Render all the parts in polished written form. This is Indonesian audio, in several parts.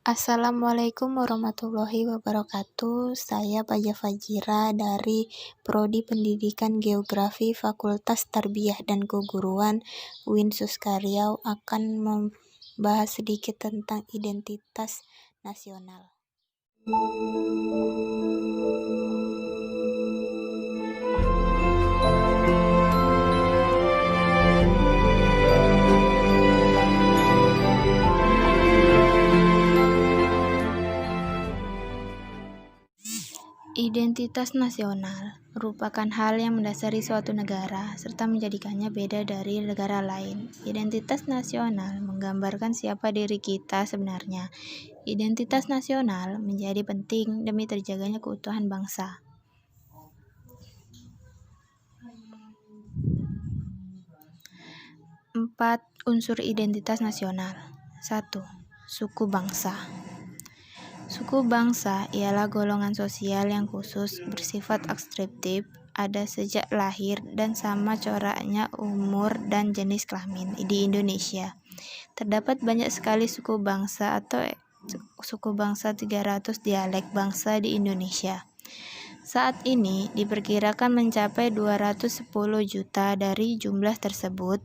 Assalamualaikum warahmatullahi wabarakatuh. Saya Faja Fajira dari Prodi Pendidikan Geografi Fakultas Tarbiyah dan Keguruan UIN Suska Riau akan membahas sedikit tentang identitas nasional. Identitas nasional merupakan hal yang mendasari suatu negara serta menjadikannya beda dari negara lain. Identitas nasional menggambarkan siapa diri kita sebenarnya. Identitas nasional menjadi penting demi terjaganya keutuhan bangsa. 4 unsur identitas nasional. 1. Suku bangsa. Suku bangsa ialah golongan sosial yang khusus, bersifat adskriptif, ada sejak lahir dan sama coraknya umur dan jenis kelamin di Indonesia. Terdapat banyak sekali suku bangsa atau suku bangsa 300 dialek bangsa di Indonesia. Saat ini diperkirakan mencapai 210 juta. Dari jumlah tersebut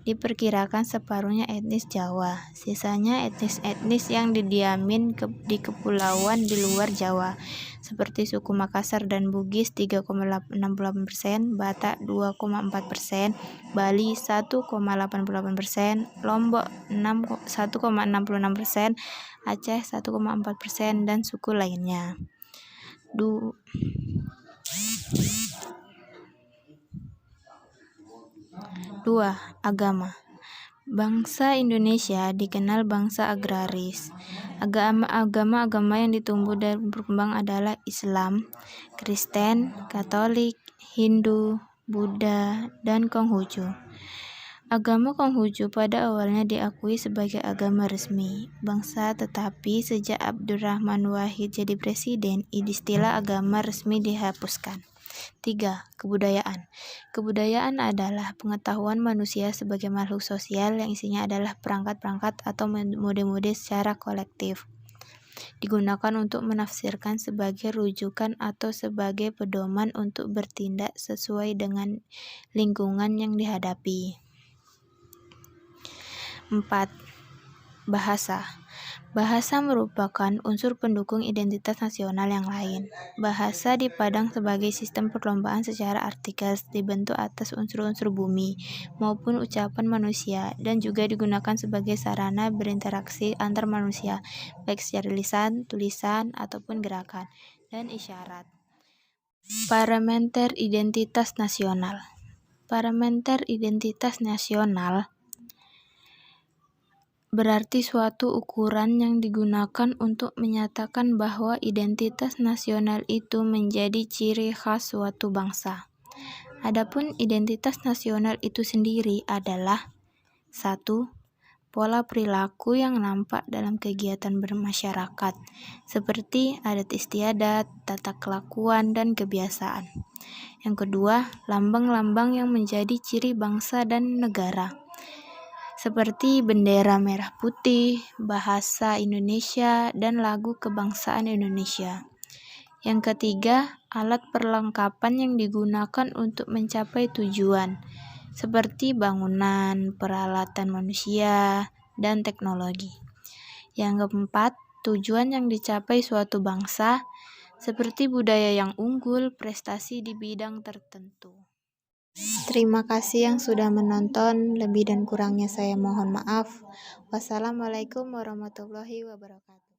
diperkirakan separuhnya etnis Jawa, sisanya etnis-etnis yang didiamin di kepulauan di luar Jawa, seperti suku Makassar dan Bugis 3,68%, Batak 2,4%, Bali 1,88%, Lombok 1,66%, Aceh 1,4%, dan suku lainnya. 2. Agama. Bangsa Indonesia dikenal bangsa agraris. Agama-agama yang ditumbuh dan berkembang adalah Islam, Kristen, Katolik, Hindu, Buddha, dan Konghucu. Agama Konghucu pada awalnya diakui sebagai agama resmi bangsa, tetapi sejak Abdurrahman Wahid jadi presiden, istilah agama resmi dihapuskan. 3. Kebudayaan. Kebudayaan adalah pengetahuan manusia sebagai makhluk sosial yang isinya adalah perangkat-perangkat atau mode-mode secara kolektif. Digunakan untuk menafsirkan sebagai rujukan atau sebagai pedoman untuk bertindak sesuai dengan lingkungan yang dihadapi. 4. Bahasa. Bahasa merupakan unsur pendukung identitas nasional yang lain. Bahasa dipandang sebagai sistem perlombaan secara artikal dibentuk atas unsur-unsur bumi maupun ucapan manusia, dan juga digunakan sebagai sarana berinteraksi antar manusia, baik secara lisan, tulisan, ataupun gerakan dan isyarat. Parameter identitas nasional. Parameter identitas nasional berarti suatu ukuran yang digunakan untuk menyatakan bahwa identitas nasional itu menjadi ciri khas suatu bangsa. Adapun identitas nasional itu sendiri adalah 1. Pola perilaku yang nampak dalam kegiatan bermasyarakat, seperti adat istiadat, tata kelakuan, dan kebiasaan. Yang kedua, lambang-lambang yang menjadi ciri bangsa dan negara, seperti bendera merah putih, bahasa Indonesia, dan lagu kebangsaan Indonesia. Yang ketiga, alat perlengkapan yang digunakan untuk mencapai tujuan, seperti bangunan, peralatan manusia, dan teknologi. Yang keempat, tujuan yang dicapai suatu bangsa, seperti budaya yang unggul, prestasi di bidang tertentu. Terima kasih yang sudah menonton. Lebih dan kurangnya saya mohon maaf. Wassalamualaikum warahmatullahi wabarakatuh.